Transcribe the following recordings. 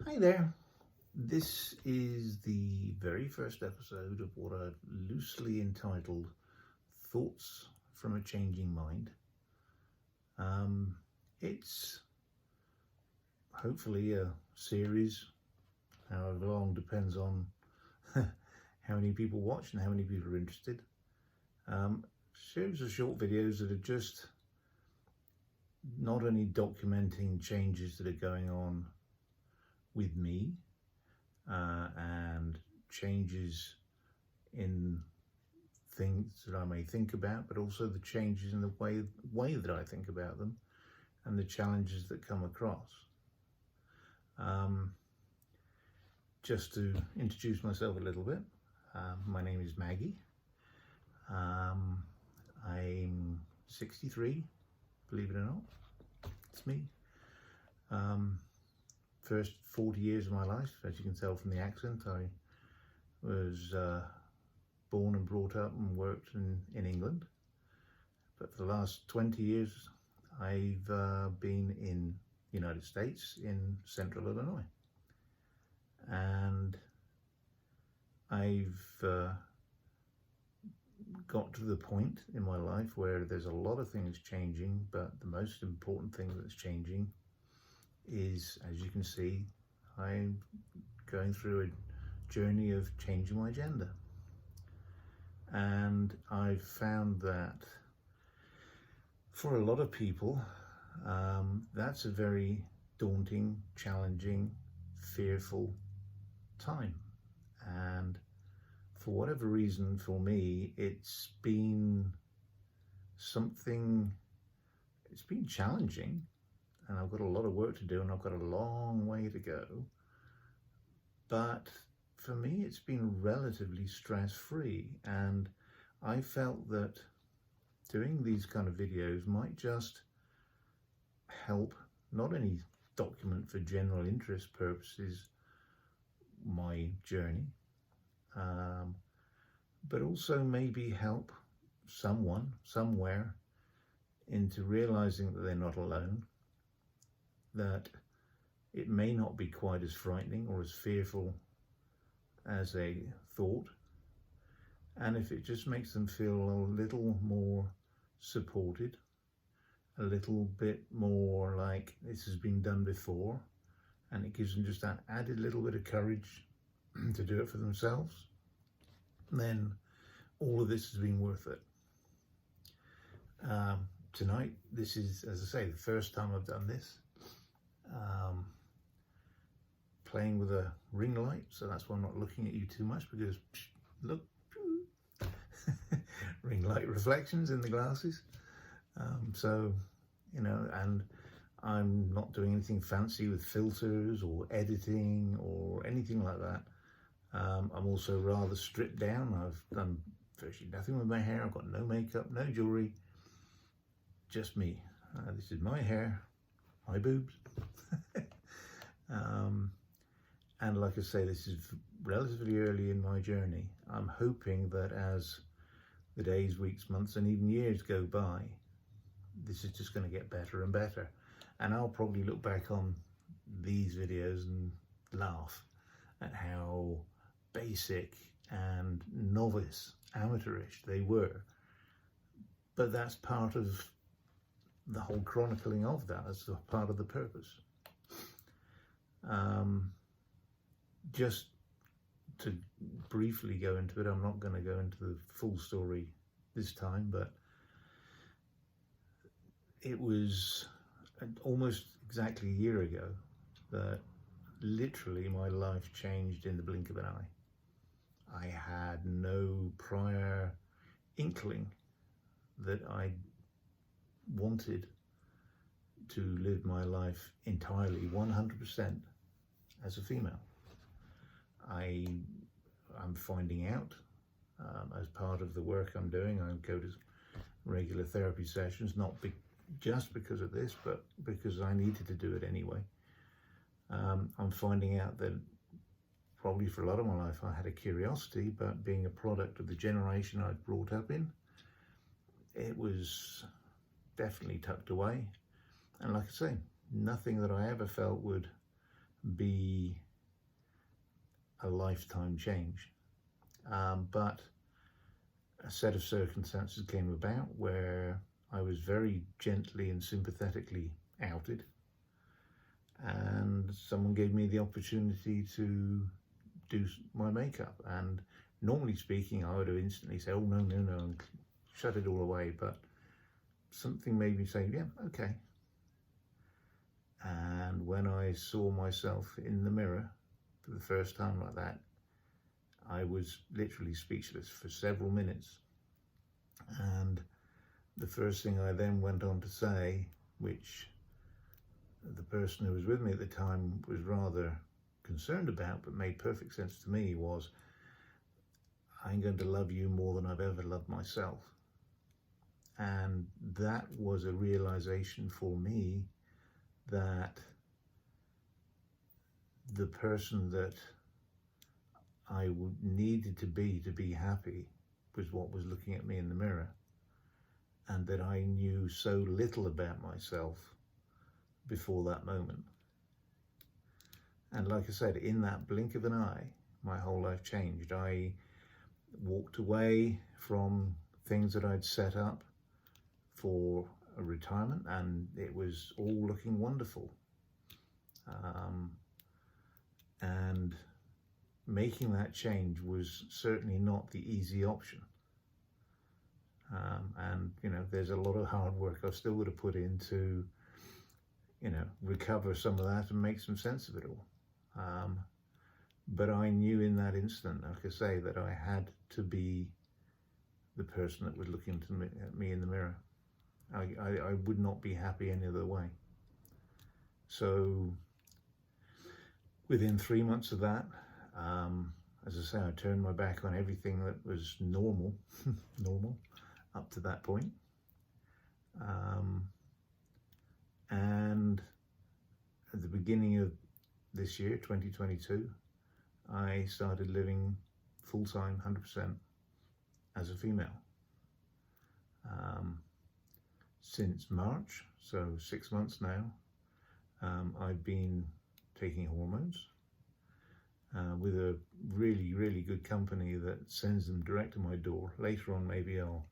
Hi there. This is the very first episode of what I've loosely entitled Thoughts from a Changing Mind. It's hopefully a series, however long, depends on how many people watch and how many people are interested. Series of short videos that are just not only documenting changes that are going on with me and changes in things that I may think about, but also the changes in the way that I think about them and the challenges that come across. Just to introduce myself a little bit, my name is Maggie. I'm 63, believe it or not. It's me. First 40 years of my life, as you can tell from the accent, I was born and brought up and worked in England. But for the last 20 years, I've been in the United States, in central Illinois. And I've got to the point in my life where there's a lot of things changing, but the most important thing that's changing is, as you can see, I'm going through a journey of changing my gender. And I've found that for a lot of people, that's a very daunting, challenging, fearful time. And for whatever reason, for me, it's been challenging. And I've got a lot of work to do and I've got a long way to go. But for me, it's been relatively stress-free. And I felt that doing these kind of videos might just help not only document for general interest purposes my journey, but also maybe help someone somewhere into realizing that they're not alone, that it may not be quite as frightening or as fearful as a thought, and if it just makes them feel a little more supported, a little bit more like this has been done before, and it gives them just that added little bit of courage to do it for themselves, then all of this has been worth it. Tonight, this is, as I say, the first time I've done this. Playing with a ring light, so that's why I'm not looking at you too much, because look, ring light reflections in the glasses. So, you know, and I'm not doing anything fancy with filters or editing or anything like that. I'm also rather stripped down. I've done virtually nothing with my hair. I've got no makeup, no jewelry, just me. This is my hair, my boobs. And like I say, this is relatively early in my journey. I'm hoping that as the days, weeks, months, and even years go by, this is just going to get better and better. And I'll probably look back on these videos and laugh at how basic and novice, amateurish they were. But that's part of the whole chronicling of that. That's part of the purpose. Just to briefly go into it, I'm not going to go into the full story this time, but it was almost exactly a year ago that literally my life changed in the blink of an eye. I had no prior inkling that I wanted to live my life entirely 100% as a female. I'm finding out as part of the work I'm doing. I go to regular therapy sessions, not just because of this, but because I needed to do it anyway. I'm finding out that probably for a lot of my life I had a curiosity, but being a product of the generation I'd brought up in, it was definitely tucked away. And like I say, nothing that I ever felt would be a lifetime change. But a set of circumstances came about where I was very gently and sympathetically outed, and someone gave me the opportunity to do my makeup. And normally speaking, I would have instantly said, oh, no, and shut it all away. But something made me say, yeah, okay. And when I saw myself in the mirror for the first time like that, I was literally speechless for several minutes. And the first thing I then went on to say, which the person who was with me at the time was rather concerned about, but made perfect sense to me, was, I'm going to love you more than I've ever loved myself. And that was a realization for me that the person that I needed to be happy was what was looking at me in the mirror, and that I knew so little about myself before that moment. And like I said, in that blink of an eye, my whole life changed. I walked away from things that I'd set up for a retirement, and it was all looking wonderful. And making that change was certainly not the easy option. And, there's a lot of hard work I still would have put in to, recover some of that and make some sense of it all. But I knew in that instant, like I say, that I had to be the person that was looking at me in the mirror. I would not be happy any other way. So within 3 months of that, as I say, I turned my back on everything that was normal up to that point. And at the beginning of this year, 2022, I started living full-time, 100% as a female. Since March, so 6 months now, I've been taking hormones with a really, really good company that sends them direct to my door. Later on, maybe I'll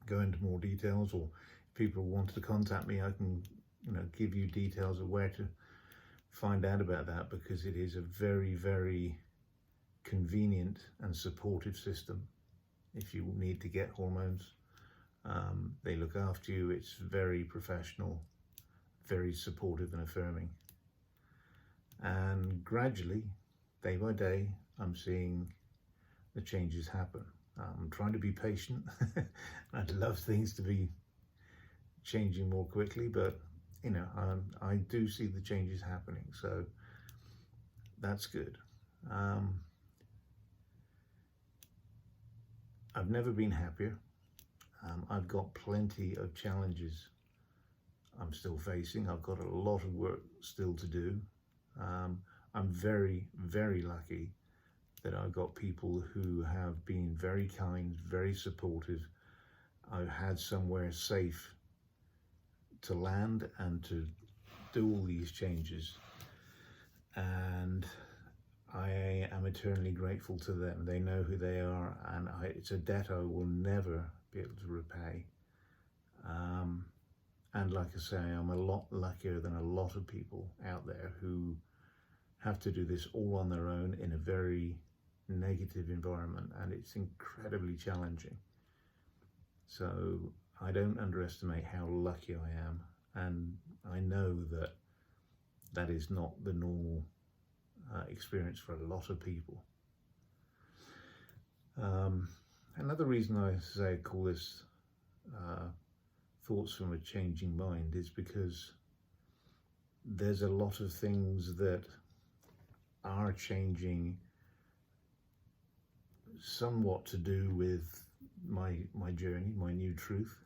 go into more details, or if people want to contact me, I can, give you details of where to find out about that, because it is a very, very convenient and supportive system if you need to get hormones. They look after you. It's very professional, very supportive and affirming. And gradually, day by day, I'm seeing the changes happen. I'm trying to be patient. I'd love things to be changing more quickly, but I do see the changes happening, so that's good. I've never been happier. I've got plenty of challenges I'm still facing. I've got a lot of work still to do. I'm very, very lucky that I've got people who have been very kind, very supportive. I've had somewhere safe to land and to do all these changes. And I am eternally grateful to them. They know who they are, and it's a debt I will never be able to repay. And like I say, I'm a lot luckier than a lot of people out there who have to do this all on their own in a very negative environment, and it's incredibly challenging. So I don't underestimate how lucky I am, and I know that that is not the normal experience for a lot of people. Another reason I call this Thoughts from a Changing Mind is because there's a lot of things that are changing, somewhat to do with my journey, my new truth,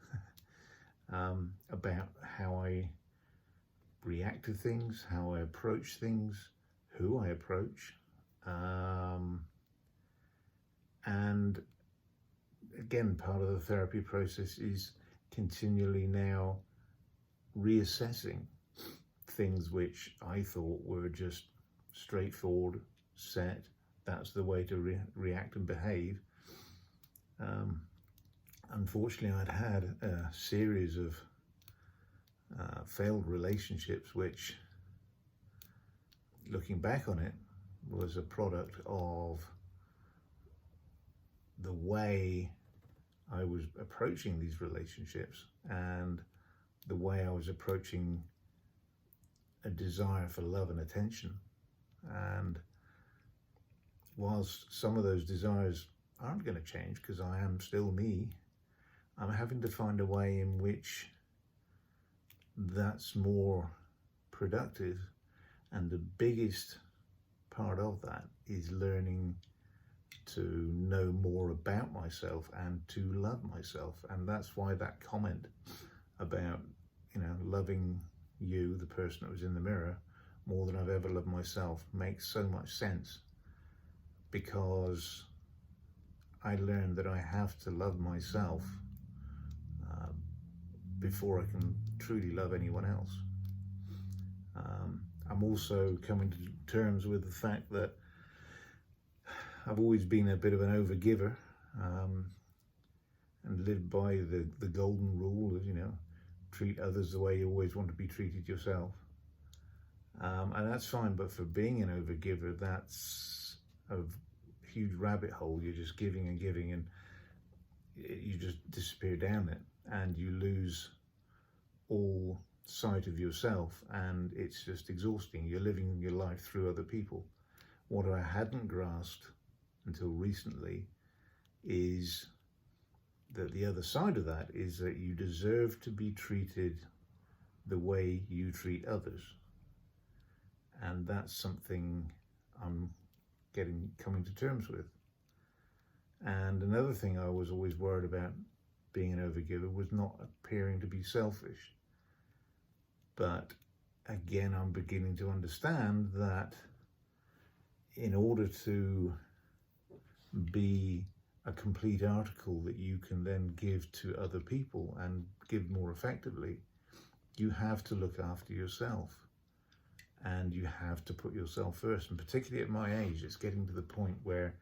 about how I react to things, how I approach things, who I approach, and again, part of the therapy process is continually now reassessing things which I thought were just straightforward, set, that's the way to react and behave. Unfortunately, I'd had a series of failed relationships which, looking back on it, was a product of the way I was approaching these relationships and the way I was approaching a desire for love and attention. And whilst some of those desires aren't going to change because I am still me, I'm having to find a way in which that's more productive. And the biggest part of that is learning to know more about myself and to love myself. And that's why that comment about, loving you, the person that was in the mirror, more than I've ever loved myself, makes so much sense, because I learned that I have to love myself before I can truly love anyone else. I'm also coming to terms with the fact that I've always been a bit of an overgiver, and lived by the golden rule of, treat others the way you always want to be treated yourself. And that's fine, but for being an overgiver, that's a huge rabbit hole. You're just giving and giving, and you just disappear down it, and you lose all sight of yourself, and it's just exhausting. You're living your life through other people. What I hadn't grasped until recently is that the other side of that is that you deserve to be treated the way you treat others. And that's something I'm coming to terms with. And another thing I was always worried about being an overgiver was not appearing to be selfish. But again, I'm beginning to understand that in order to be a complete article that you can then give to other people and give more effectively, you have to look after yourself, and you have to put yourself first. And particularly at my age, it's getting to the point where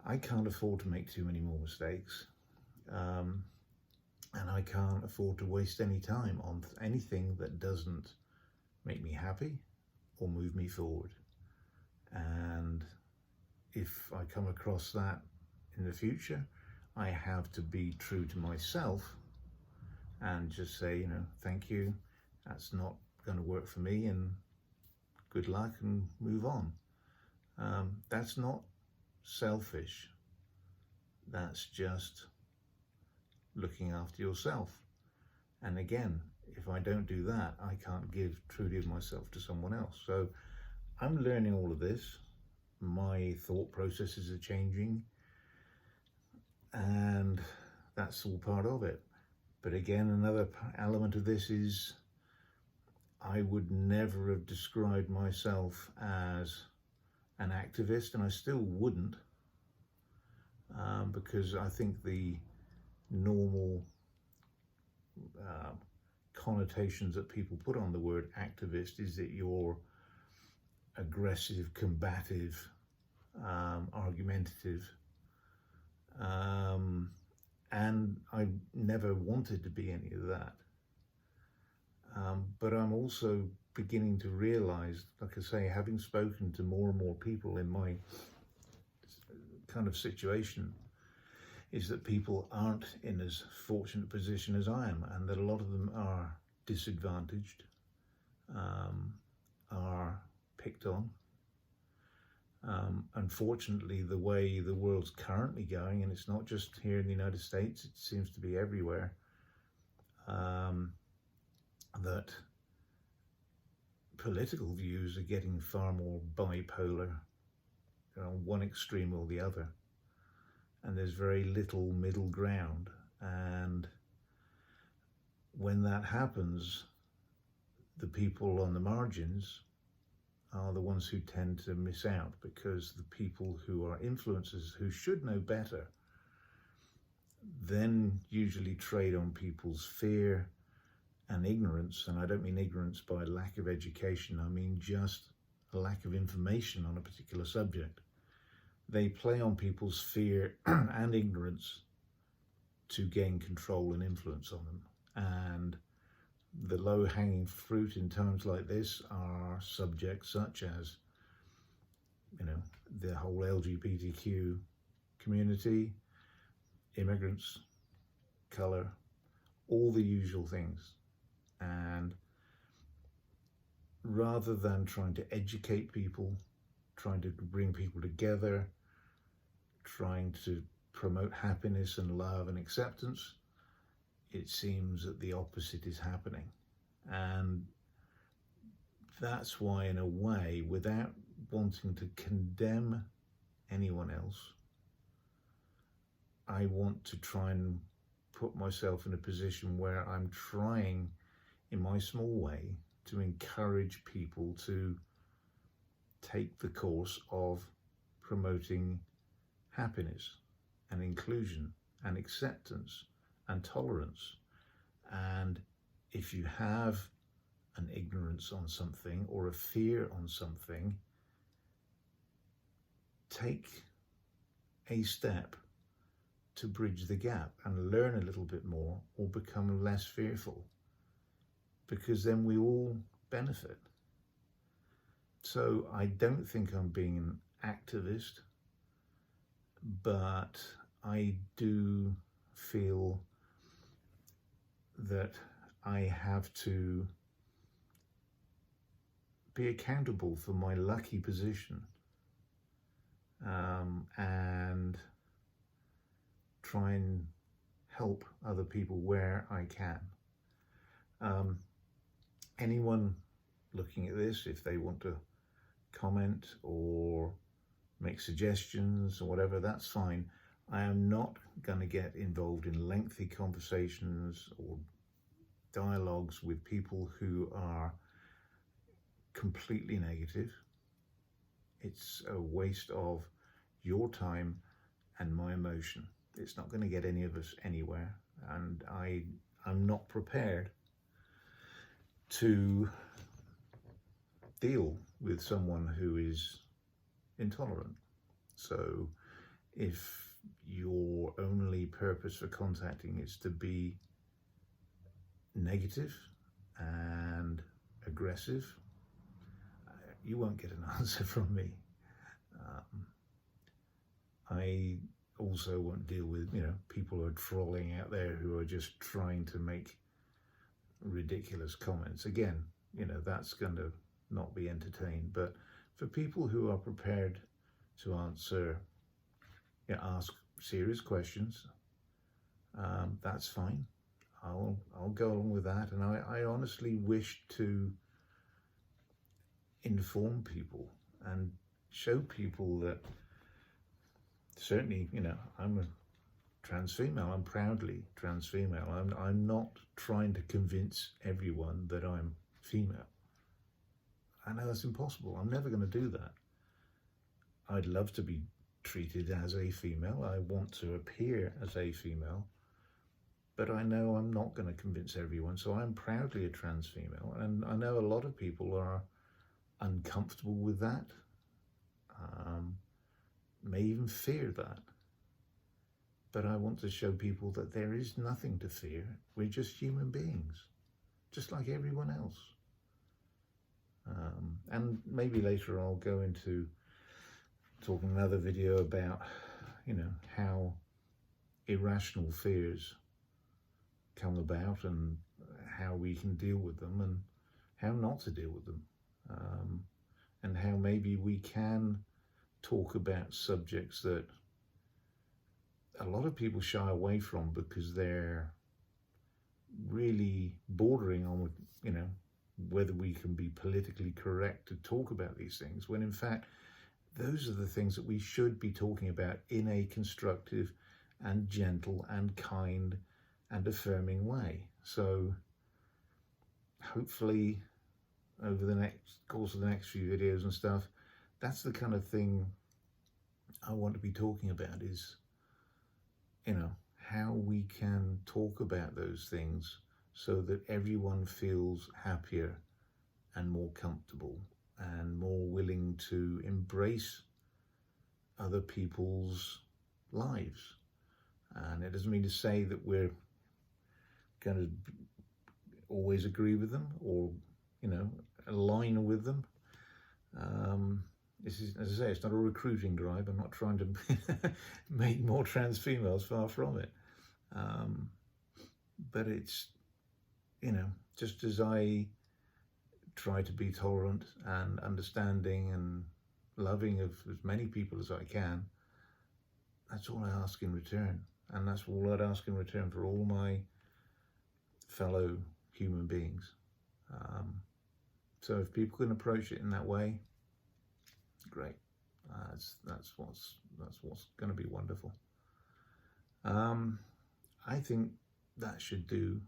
I can't afford to make too many more mistakes, and I can't afford to waste any time on anything that doesn't make me happy or move me forward. And if I come across that in the future, I have to be true to myself and just say, thank you, that's not going to work for me, and good luck, and move on. That's not selfish. That's just looking after yourself. And again, if I don't do that, I can't give truly of myself to someone else. So I'm learning all of this. My thought processes are changing, and that's all part of it. But again, another element of this is I would never have described myself as an activist, and I still wouldn't, because I think the normal connotations that people put on the word activist is that you're aggressive, combative, argumentative, and I never wanted to be any of that. But I'm also beginning to realize, like I say, having spoken to more and more people in my kind of situation, is that people aren't in as fortunate a position as I am, and that a lot of them are disadvantaged, are picked on. Unfortunately, the way the world's currently going, and it's not just here in the United States, it seems to be everywhere, that political views are getting far more bipolar, on one extreme or the other, and there's very little middle ground. And when that happens, the people on the margins are the ones who tend to miss out, because the people who are influencers, who should know better, then usually trade on people's fear and ignorance, and I don't mean ignorance by lack of education, I mean just a lack of information on a particular subject. They play on people's fear and ignorance to gain control and influence on them. And the low-hanging fruit in times like this are subjects such as, the whole LGBTQ community, immigrants, colour, all the usual things. And rather than trying to educate people, trying to bring people together, trying to promote happiness and love and acceptance, it seems that the opposite is happening. And that's why, in a way, without wanting to condemn anyone else, I want to try and put myself in a position where I'm trying, in my small way, to encourage people to take the course of promoting happiness and inclusion and acceptance and tolerance. And if you have an ignorance on something or a fear on something, take a step to bridge the gap and learn a little bit more or become less fearful, because then we all benefit. So I don't think I'm being an activist, but I do feel that I have to be accountable for my lucky position, and try and help other people where I can. Anyone looking at this, if they want to comment or make suggestions or whatever, that's fine. I am not going to get involved in lengthy conversations or dialogues with people who are completely negative. It's a waste of your time and my emotion. It's not going to get any of us anywhere, and I'm not prepared to deal with someone who is intolerant. So if your only purpose for contacting is to be negative and aggressive, you won't get an answer from me. I also won't deal with, people who are trolling out there who are just trying to make ridiculous comments. Again, that's going to not be entertained. But for people who are prepared to ask serious questions, that's fine. I'll go along with that. And I honestly wish to inform people and show people that certainly, I'm a trans female. I'm proudly trans female. I'm not trying to convince everyone that I'm female. I know that's impossible. I'm never going to do that. I'd love to be treated as a female. I want to appear as a female, but I know I'm not going to convince everyone. So I'm proudly a trans female, and I know a lot of people are uncomfortable with that, may even fear that. But I want to show people that there is nothing to fear. We're just human beings, just like everyone else. And maybe later I'll go into talking another video about, how irrational fears come about and how we can deal with them and how not to deal with them. And how maybe we can talk about subjects that a lot of people shy away from because they're really bordering on, whether we can be politically correct to talk about these things, when in fact, those are the things that we should be talking about in a constructive and gentle and kind and affirming way. So hopefully over the course of the next few videos and stuff, that's the kind of thing I want to be talking about, is, how we can talk about those things so that everyone feels happier and more comfortable and more willing to embrace other people's lives. And it doesn't mean to say that we're going to always agree with them or, align with them. This is, as I say, it's not a recruiting drive. I'm not trying to make more trans females, far from it. But it's, just as I try to be tolerant and understanding and loving of as many people as I can, that's all I ask in return. And that's all I'd ask in return for all my fellow human beings. So if people can approach it in that way, great. That's what's going to be wonderful. I think that should do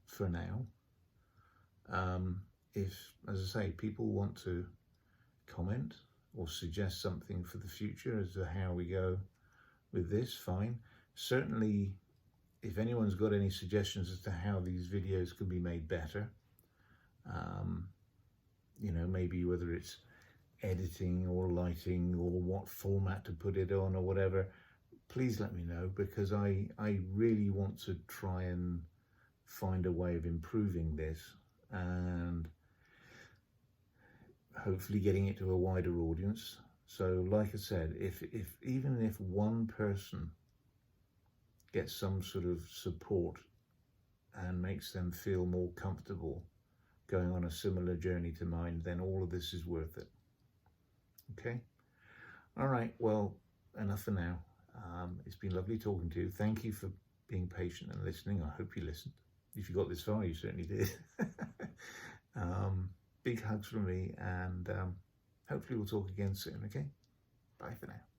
for now. If, as I say, people want to comment or suggest something for the future as to how we go with this, fine. Certainly, if anyone's got any suggestions as to how these videos could be made better, maybe whether it's editing or lighting or what format to put it on or whatever, please let me know, because I really want to try and find a way of improving this and hopefully getting it to a wider audience. So like I said, even if one person gets some sort of support and makes them feel more comfortable going on a similar journey to mine, then all of this is worth it. Okay? All right, well, enough for now. It's been lovely talking to you. Thank you for being patient and listening. I hope you listened. If you got this far, you certainly did. Big hugs from me, and hopefully we'll talk again soon, okay? Bye for now.